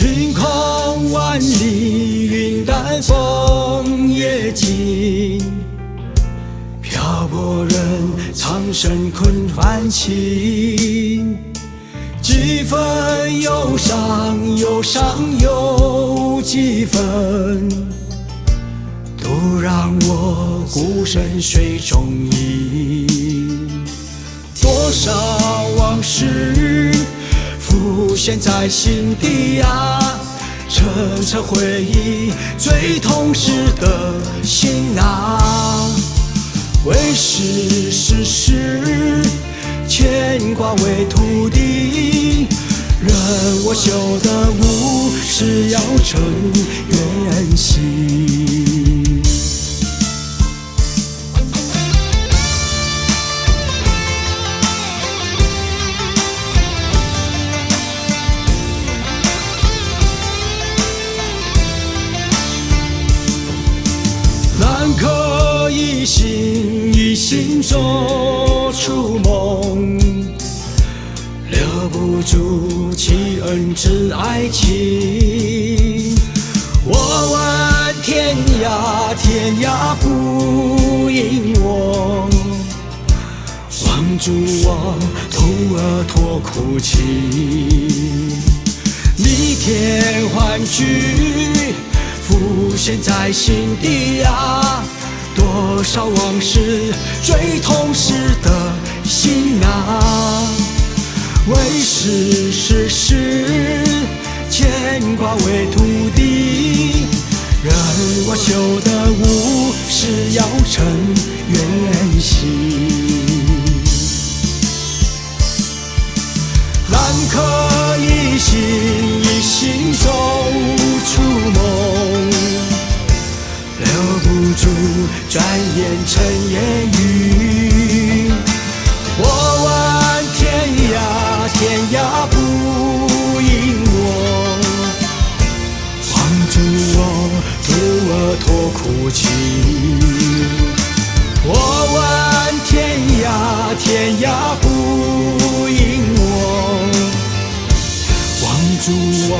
晴空万里，云淡风也静。漂泊人，苍生困凡情。几分忧伤，忧伤有几分，都让我孤身水中饮。多少往事浮现在心底啊，层层回忆最痛时的心啊。为世事事，牵挂为徒弟，任我修得无事要成远行。南柯一心，一心做出梦，留不住弃恩之爱情。我问天涯，天涯不应我，望住我徒儿托哭泣。逆天欢聚，浮现在心底啊，多少往事最痛时的心啊。为世事，牵挂为徒弟，任我修得无事要成远行。南柯一心，一心走出梦，留不住转眼成烟云。我问天涯，天涯不应我，望住我徒儿托哭泣。我问天涯，天涯不应我，望住我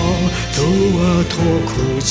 徒儿托哭泣。